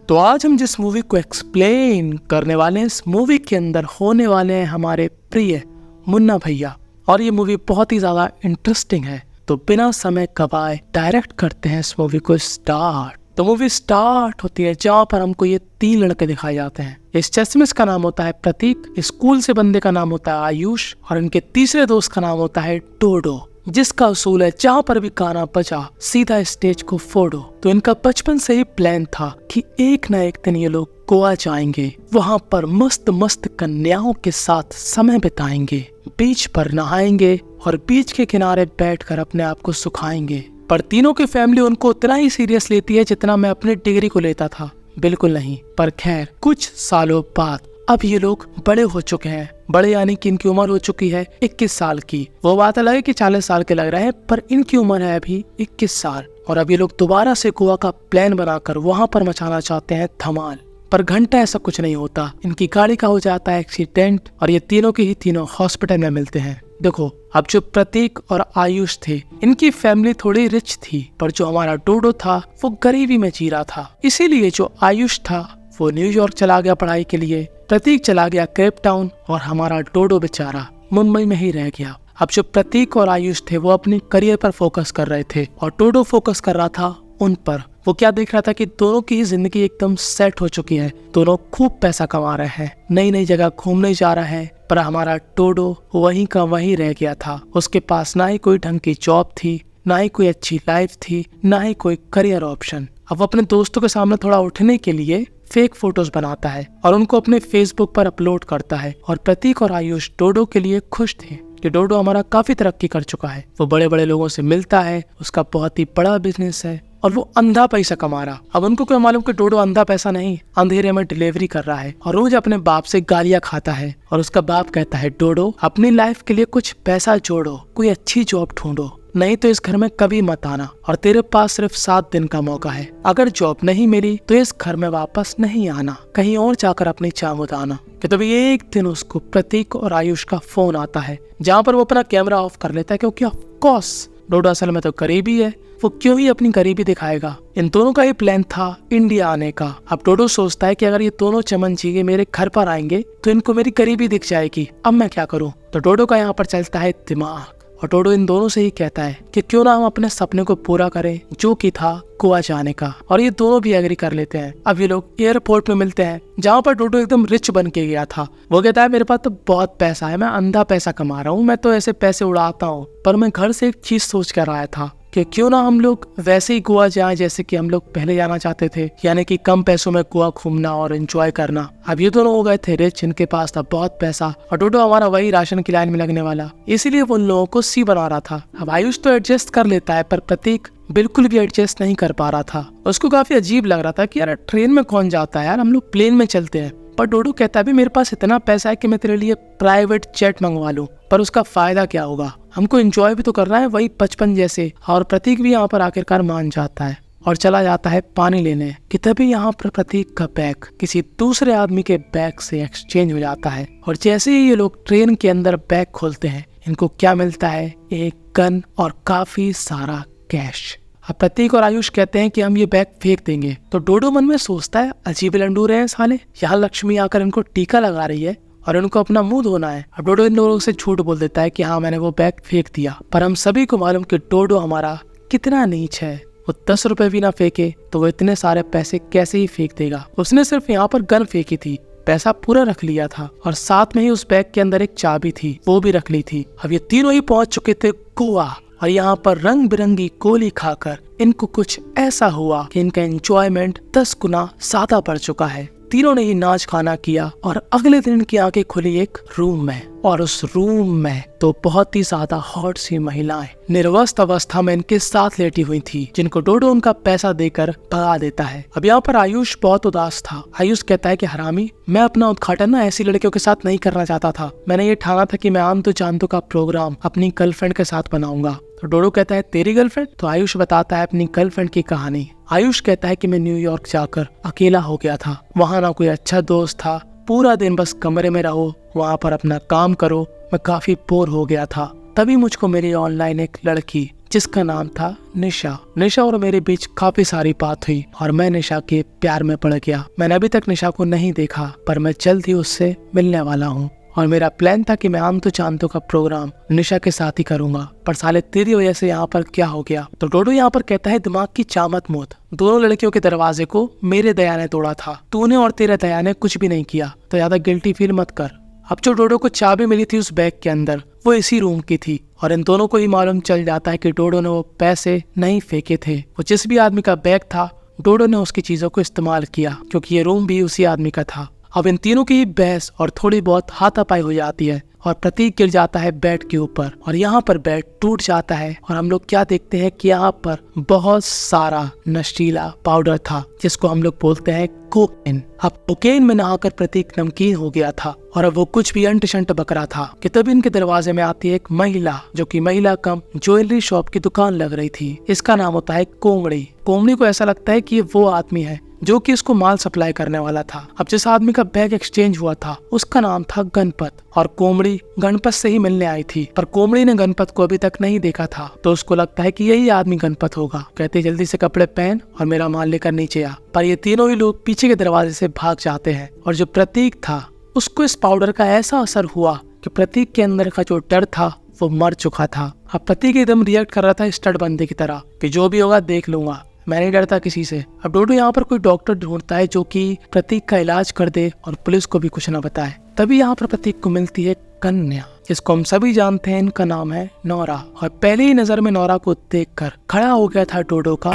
तो आज हम जिस मूवी को एक्सप्लेन करने वाले हैं, इस मूवी के अंदर होने वाले हैं हमारे प्रिय मुन्ना भैया। और ये मूवी बहुत ही ज्यादा इंटरेस्टिंग है। तो बिना समय गवाए डायरेक्ट करते हैं इस मूवी को स्टार्ट। तो मूवी स्टार्ट होती है जहाँ पर हमको ये 3 लड़के दिखाए जाते हैं। इस चश्मिश का नाम होता है प्रतीक, स्कूल से बंदे का नाम होता है आयुष और इनके तीसरे दोस्त का नाम होता है डोडो, जिसका उसूल है जहाँ पर भी गाना बजा सीधा स्टेज को फोड़ो। तो इनका बचपन से ही प्लान था कि एक न एक दिन ये लोग गोवा जाएंगे, वहाँ पर मस्त मस्त कन्याओं के साथ समय बिताएंगे, बीच पर नहाएंगे और बीच के किनारे बैठकर अपने आप को सुखाएंगे। पर तीनों की फैमिली उनको उतना ही सीरियस लेती है जितना मैं अपनी डिग्री को लेता था। बिल्कुल नहीं। पर खैर, कुछ सालों बाद अब ये लोग बड़े हो चुके हैं। बड़े यानी कि इनकी उम्र हो चुकी है 21 साल की। वो बात अलग है कि 40 साल के लग रहे हैं, पर इनकी उम्र है अभी 21 साल। और अब ये लोग दोबारा से गोवा का प्लान बनाकर वहाँ पर मचाना चाहते हैं धमाल। पर घंटा ऐसा कुछ नहीं होता। इनकी गाड़ी का हो जाता है एक्सीडेंट और ये तीनों के ही तीनों हॉस्पिटल में मिलते हैं। देखो, अब जो प्रतीक और आयुष थे, इनकी फैमिली थोड़ी रिच थी, पर जो हमारा डोडो था वो गरीबी में जी रहा था। इसीलिए जो आयुष था वो न्यूयॉर्क चला गया पढ़ाई के लिए, प्रतीक चला गया केप टाउन और हमारा डोडो बेचारा मुंबई में ही रह गया। अब जो प्रतीक और आयुष थे वो अपने करियर पर फोकस कर रहे थे और डोडो फोकस कर रहा था उन पर। वो क्या देख रहा था कि दोनों की जिंदगी एकदम सेट हो चुकी है, दोनों खूब पैसा कमा रहे हैं, नई नई जगह घूमने जा रहा है। पर हमारा डोडो वहीं का वहीं रह गया था। उसके पास ना ही कोई ढंग की जॉब थी, ना ही कोई अच्छी लाइफ थी, ना ही कोई करियर ऑप्शन। अब अपने दोस्तों के सामने थोड़ा उठने के लिए फेक फोटोज बनाता है और उनको अपने फेसबुक पर अपलोड करता है। और प्रतीक और आयुष डोडो के लिए खुश थे कि डोडो हमारा काफी तरक्की कर चुका है, वो बड़े बड़े लोगों से मिलता है, उसका बहुत ही बड़ा बिजनेस है और वो अंधा पैसा कमा रहा। अब उनको क्या मालूम कि डोडो अंधा पैसा नहीं, अंधेरे में डिलीवरी कर रहा है और रोज अपने बाप से गालियां खाता है। और उसका बाप कहता है, डोडो अपनी लाइफ के लिए कुछ पैसा जोड़ो, कोई अच्छी जॉब ढूंढो, नहीं तो इस घर में कभी मत आना और तेरे पास सिर्फ 7 दिन का मौका है। अगर जॉब नहीं मिली तो इस घर में वापस नहीं आना, कहीं और जाकर अपनी चाह उतारना। कि तभी एक दिन उसको प्रतीक और आयुष का फोन आता है, जहाँ पर वो अपना कैमरा ऑफ कर लेता है, क्योंकि ऑफ कोर्स डोडो असल में तो गरीबी है, वो क्यों ही अपनी गरीबी दिखाएगा। इन दोनों का ही प्लान था इंडिया आने का। अब डोडो सोचता है कि अगर ये दोनों चमन जी मेरे घर पर आएंगे तो इनको मेरी गरीबी दिख जाएगी, अब मैं क्या करूं। तो डोडो का यहाँ पर चलता है दिमाग और डोडो इन दोनों से ही कहता है कि क्यों ना हम अपने सपने को पूरा करें, जो कि था गोवा जाने का। और ये दोनों भी एग्री कर लेते हैं। अब ये लोग एयरपोर्ट में मिलते हैं, जहाँ पर डोडो एकदम रिच बन के गया था। वो कहता है, मेरे पास तो बहुत पैसा है, मैं अंधा पैसा कमा रहा हूँ, मैं तो ऐसे पैसे उड़ाता हूँ। पर मैं घर से एक चीज सोच कर आया था कि क्यों ना हम लोग वैसे ही गोवा जाएं जैसे कि हम लोग पहले जाना चाहते थे, यानी कि कम पैसों में गोवा घूमना और एंजॉय करना। अब ये दोनों हो गए थे रिच, इनके पास था बहुत पैसा और डोडो हमारा वही राशन की लाइन में लगने वाला, इसीलिए वो उन लोगों को सी बना रहा था। अब आयुष तो एडजस्ट कर लेता है, पर प्रतीक बिल्कुल भी एडजस्ट नहीं कर पा रहा था। उसको काफी अजीब लग रहा था कि यार ट्रेन में कौन जाता है यार, हम लोग प्लेन में चलते हैं। पर डोडो कहता है, मेरे पास इतना पैसा है कि मैं तेरे लिए प्राइवेट जेट मंगवा लूं, पर उसका फायदा क्या होगा, हमको एंजॉय भी तो करना है वही बचपन जैसे। और प्रतीक भी यहाँ पर आखिरकार मान जाता है और चला जाता है पानी लेने। कि तभी यहाँ पर प्रतीक का बैग किसी दूसरे आदमी के बैग से एक्सचेंज हो जाता है और जैसे ही ये लोग ट्रेन के अंदर बैग खोलते हैं, इनको क्या मिलता है, एक गन और काफी सारा कैश। अब प्रतीक और आयुष कहते हैं कि हम ये बैग फेंक देंगे। तो डोडो मन में सोचता है, अजीब लंडूर हैं साले, यहाँ लक्ष्मी आकर इनको टीका लगा रही है और इनको अपना मुंह धोना है। अब डोडो इन लोगों से झूठ बोल देता है कि हाँ मैंने वो बैग फेंक दिया। पर हम सभी को मालूम कि डोडो हमारा कितना नीच है, वो 10 रुपए भी ना फेंके तो वो इतने सारे पैसे कैसे ही फेंक देगा। उसने सिर्फ यहाँ पर गन फेंकी थी, पैसा पूरा रख लिया था और साथ में ही उस बैग के अंदर एक चाबी थी, वो भी रख ली थी। अब ये तीनों ही पहुंच चुके थे गोवा और यहाँ पर रंग बिरंगी गोली खाकर इनको कुछ ऐसा हुआ कि इनका एंजॉयमेंट 10 गुना ज्यादा बढ़ चुका है। तीनों ने ही नाच खाना किया और अगले दिन की आंखें खुली एक रूम में, और उस रूम में तो बहुत ही ज्यादा हॉट सी महिलाएं निर्वस्त अवस्था में इनके साथ लेटी हुई थी, जिनको डोडो उनका पैसा देकर भगा देता है। अब यहाँ पर आयुष बहुत उदास था। आयुष कहता है कि हरामी, मैं अपना उद्घाटन ना ऐसी लड़कियों के साथ नहीं करना चाहता था, मैंने ये ठाना था कि मैं आमतो चांतो का प्रोग्राम अपनी गर्लफ्रेंड के साथ बनाऊंगा। तो डोडो कहता है, तेरी गर्लफ्रेंड? तो आयुष बताता है अपनी गर्लफ्रेंड की कहानी। आयुष कहता है कि मैं न्यूयॉर्क जाकर अकेला हो गया था, वहाँ ना कोई अच्छा दोस्त था, पूरा दिन बस कमरे में रहो, वहाँ पर अपना काम करो, मैं काफी बोर हो गया था। तभी मुझको मेरी ऑनलाइन एक लड़की जिसका नाम था निशा। निशा और मेरे बीच काफी सारी बात हुई और मैं निशा के प्यार में पड़ गया। मैंने अभी तक निशा को नहीं देखा, पर मैं जल्द ही उससे मिलने वाला हूँ और मेरा प्लान था कि मैं आमतू चांतो का प्रोग्राम निशा के साथ ही करूंगा। पर साले तेरी वजह से यहाँ पर क्या हो गया। तो डोडो यहाँ पर कहता है, दिमाग की चामत मौत, दोनों लड़कियों के दरवाजे को मेरे दया ने तोड़ा था, तूने और तेरे दया ने कुछ भी नहीं किया, तो ज्यादा गिल्टी फील मत कर। अब जो डोडो को चाबी मिली थी उस बैग के अंदर, वो इसी रूम की थी और इन दोनों को ही मालूम चल जाता है कि डोडो ने वो पैसे नहीं फेंके थे। वो जिस भी आदमी का बैग था, डोडो ने उसकी चीजों को इस्तेमाल किया क्योंकि ये रूम भी उसी आदमी का था। अब इन तीनों की बहस और थोड़ी बहुत हाथापाई हो जाती है और प्रतीक गिर जाता है बेड के ऊपर और यहाँ पर बेड टूट जाता है और हम लोग क्या देखते हैं कि यहाँ पर बहुत सारा नशीला पाउडर था जिसको हम लोग बोलते हैं कोकेन। अब कोकेन में नहाकर प्रतीक नमकीन हो गया था और अब वो कुछ भी अंट शंट बकरा था कि तभी इनके दरवाजे में आती है एक महिला, जो कि महिला कम ज्वेलरी शॉप की दुकान लग रही थी। इसका नाम होता है कोमड़ी। कोमड़ी को ऐसा लगता है कि ये वो आदमी है जो कि इसको माल सप्लाई करने वाला था। अब जिस आदमी का बैग एक्सचेंज हुआ था उसका नाम था गणपत और कोमड़ी गणपत से ही मिलने आई थी, पर कोमड़ी ने गणपत को अभी तक नहीं देखा था, तो उसको लगता है कि यही आदमी गणपत होगा। कहते जल्दी से कपड़े पहन और मेरा माल लेकर नीचे आ। पर ये तीनों ही लोग पीछे के दरवाजे से भाग जाते हैं और जो प्रतीक था उसको इस पाउडर का ऐसा असर हुआ कि प्रतीक के अंदर का जो डर था वो मर चुका था। अब प्रतीक एकदम रिएक्ट कर रहा था स्टड बंदे की तरह कि जो भी होगा देख लूंगा, मैं नहीं डरता किसी से। अब डोडो यहाँ पर कोई डॉक्टर ढूंढता है जो कि प्रतीक का इलाज कर दे और पुलिस को भी कुछ न बताए। तभी यहाँ पर प्रतीक को मिलती है कन्या, जिसको हम सभी जानते हैं, इनका नाम है नोरा। और पहले ही नजर में नोरा को देखकर खड़ा हो गया था डोडो का।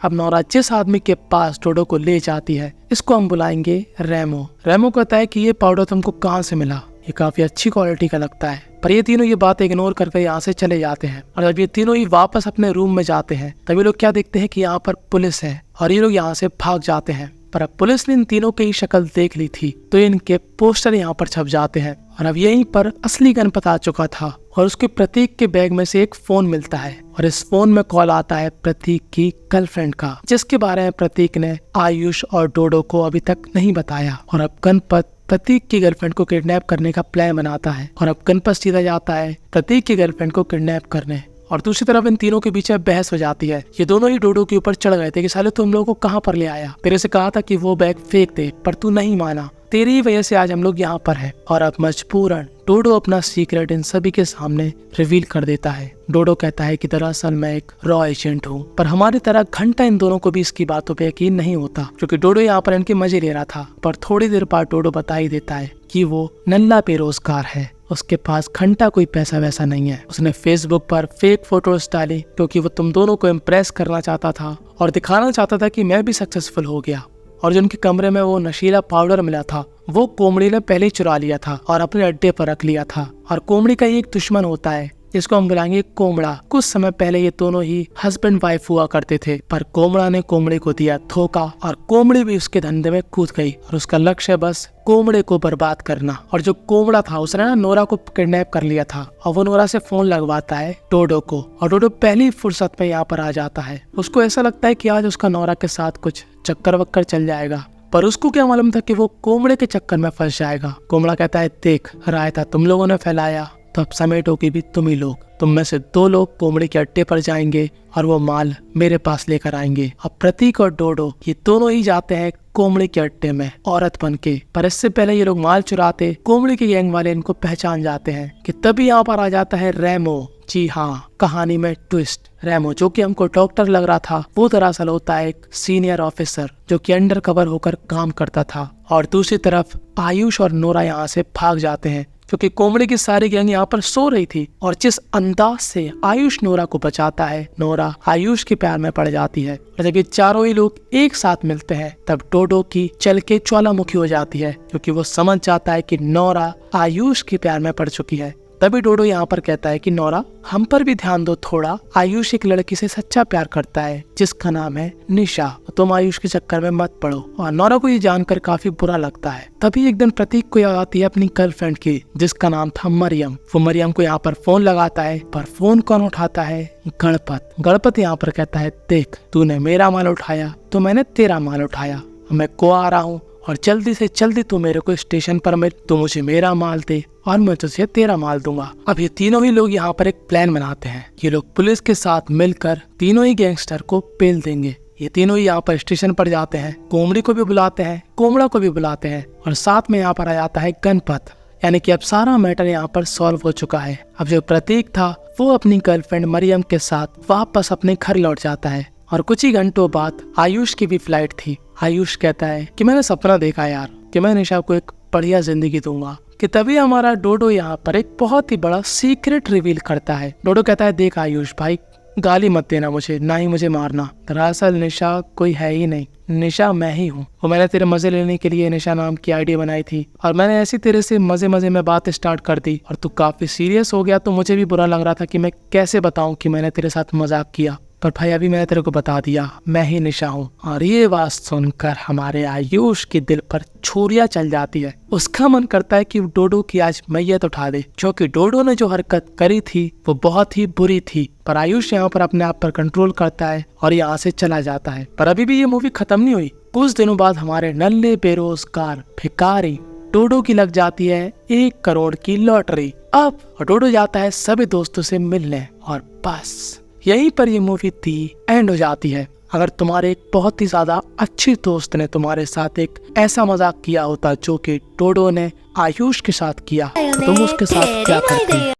अब नोरा जिस आदमी के पास डोडो को ले जाती है, इसको हम बुलाएंगे रेमो। रेमो कहता है कि ये पाउडर तुमको कहाँ से मिला, ये काफी अच्छी क्वालिटी का लगता है। पर ये तीनों ये बात इग्नोर करके यहाँ से चले जाते हैं और जब ये तीनों ही वापस अपने रूम में जाते हैं तभी लोग क्या देखते हैं कि यहाँ पर पुलिस है और ये लोग यहाँ से भाग जाते हैं। पर अब पुलिस ने इन तीनों की शक्ल देख ली थी तो इनके पोस्टर यहाँ पर छप जाते हैं और अब यहीं पर असली गणपत आ चुका था और उसके प्रतीक के बैग में से एक फोन मिलता है और इस फोन में कॉल आता है प्रतीक की गर्लफ्रेंड का, जिसके बारे में प्रतीक ने आयुष और डोडो को अभी तक नहीं बताया। और अब गणपत प्रतीक की गर्लफ्रेंड को किडनैप करने का प्लान बनाता है और अब गणपत सीधा जाता है प्रतीक की गर्लफ्रेंड को किडनैप करने। और दूसरी तरफ इन तीनों के बीच बहस हो जाती है। ये दोनों ही डोडो के ऊपर चढ़ गए थे कि साले तुम लोगों को कहाँ पर ले आया, तेरे से कहा था कि वो बैग फेंक दे पर तू नहीं माना, तेरी ही वजह से आज हम लोग यहाँ पर हैं। और अब मजबूरन डोडो अपना सीक्रेट इन सभी के सामने रिवील कर देता है। डोडो कहता है कि दरअसल मैं एक रॉ एजेंट हूँ, पर हमारी तरह घंटा इन दोनों को भी इसकी बातों पे यकीन नहीं होता क्योंकि डोडो यहाँ पर इनके मजे ले रहा था। पर थोड़ी देर बाद डोडो बता ही देता है कि वो नल्ला बेरोजगार है, उसके पास घंटा कोई पैसा वैसा नहीं है। उसने फेसबुक पर फेक फोटोज डाली क्योंकि वो तुम दोनों को इम्प्रेस करना चाहता था और दिखाना चाहता था कि मैं भी सक्सेसफुल हो गया। और जो उनके कमरे में वो नशीला पाउडर मिला था वो कोमड़ी ने पहले ही चुरा लिया था और अपने अड्डे पर रख लिया था। और कोमड़ी का ही एक दुश्मन होता है जिसको हम बुलाएंगे कोमड़ा। कुछ समय पहले ये दोनों ही हस्बैंड वाइफ हुआ करते थे, पर कोमड़ा ने कोमड़ी को दिया धोखा और कोमड़ी भी उसके धंधे में कूद गई और उसका लक्ष्य बस कोमड़े को बर्बाद करना। और जो कोमड़ा था उसने ना नोरा को किडनैप कर लिया था और वो नोरा से फोन लगवाता है डोडो को और डोडो पहली फुर्सत में यहाँ पर आ जाता है। उसको ऐसा लगता है कि आज उसका नोरा के साथ कुछ चक्कर वक्कर चल जाएगा, पर उसको क्या मालूम था कि वो कोमड़े के चक्कर में फंस जाएगा। कोमड़ा कहता है देख, रायता तुम लोगों ने फैलाया तो अब समेटोगे भी तुम ही लोग। तुम में से 2 लोग कोमड़े के अड्डे पर जाएंगे और वो माल मेरे पास लेकर आएंगे। अब प्रतीक और डोडो ये दोनों ही जाते हैं कोमड़े के अड्डे में औरत बन के, पर इससे पहले ये लोग माल चुराते कोमड़े के गैंग वाले इनको पहचान जाते हैं कि तभी यहाँ पर आ जाता है रेमो। जी हाँ, कहानी में ट्विस्ट। रेमो जो कि हमको डॉक्टर लग रहा था वो दरअसल होता है एक सीनियर ऑफिसर जो कि अंडर कवर होकर काम करता था। और दूसरी तरफ आयुष और नोरा यहाँ से भाग जाते हैं क्योंकि कोमड़े की सारी गैंग यहाँ पर सो रही थी। और जिस अंदाज से आयुष नोरा को बचाता है, नोरा आयुष के प्यार में पड़ जाती है। और जब ये चारों ही लोग एक साथ मिलते हैं तब डोडो की चल के ज्वालामुखी हो जाती है क्योंकि वो समझ जाता है कि नोरा आयुष के प्यार में पड़ चुकी है। तभी डोडो यहाँ पर कहता है कि नोरा हम पर भी ध्यान दो थोड़ा, आयुष एक लड़की से सच्चा प्यार करता है जिसका नाम है निशा, तुम आयुष के चक्कर में मत पड़ो। और नोरा को ये जानकर काफी बुरा लगता है। तभी एक दिन प्रतीक को याद आती है अपनी गर्लफ्रेंड की जिसका नाम था मरियम। वो मरियम को यहाँ पर फोन लगाता है, पर फोन कौन उठाता है? गणपत। गणपत यहाँ पर कहता है देख, तूने मेरा माल उठाया तो मैंने तेरा माल उठाया, मैं को आ रहा हूँ और जल्दी से जल्दी तू मेरे को स्टेशन पर मिल, तू मुझे मेरा माल दे और मैं तुझे तेरा माल दूंगा। अब ये तीनों ही लोग यहाँ पर एक प्लान बनाते हैं। ये लोग पुलिस के साथ मिलकर तीनों ही गैंगस्टर को पेल देंगे। ये तीनों ही यहाँ पर स्टेशन पर जाते हैं, कोमड़ी को भी बुलाते हैं, कोमड़ा को भी बुलाते हैं और साथ में यहाँ पर आ जाता है गणपत। यानी कि अब सारा मैटर यहाँ पर सॉल्व हो चुका है। अब जो प्रतीक था वो अपनी गर्लफ्रेंड मरियम के साथ वापस अपने घर लौट जाता है और कुछ ही घंटों बाद आयुष की भी फ्लाइट थी। आयुष कहता है कि मैंने सपना देखा यार कि मैं निशा को एक बढ़िया जिंदगी दूंगा। कि तभी हमारा डोडो यहाँ पर एक बहुत ही बड़ा सीक्रेट रिवील करता है। डोडो कहता है देख आयुष भाई, गाली मत देना मुझे, ना ही मुझे मारना। दरअसल निशा कोई है ही नहीं, निशा मैं ही हूँ। वो मैंने तेरे मजे लेने के लिए निशा नाम की आईडी बनाई थी और मैंने ऐसी तेरे से मजे मजे में बात स्टार्ट कर दी और तू काफी सीरियस हो गया। तो मुझे भी बुरा लग रहा था कि मैं कैसे बताऊं कि मैंने तेरे साथ मजाक किया, पर भाई अभी मैंने तेरे को बता दिया, मैं ही निशा हूँ। और ये बात सुनकर हमारे आयुष के दिल पर छुरियां चल जाती है। उसका मन करता है कि डोडो की आज मैयत उठा दे, क्योंकि डोडो ने जो हरकत करी थी वो बहुत ही बुरी थी। पर आयुष यहाँ पर अपने आप पर कंट्रोल करता है और यहाँ से चला जाता है। पर अभी भी ये मूवी खत्म नहीं हुई। कुछ दिनों बाद हमारे नल्ले बेरोजगार भिखारी डोडो की लग जाती है 1 करोड़ की लॉटरी। अब डोडो जाता है सभी दोस्तों से मिलने और बस यहीं पर ये मूवी थी एंड हो जाती है। अगर तुम्हारे एक बहुत ही ज्यादा अच्छे दोस्त ने तुम्हारे साथ एक ऐसा मजाक किया होता जो कि डोडो ने आयुष के साथ किया, तुम उसके साथ क्या करते?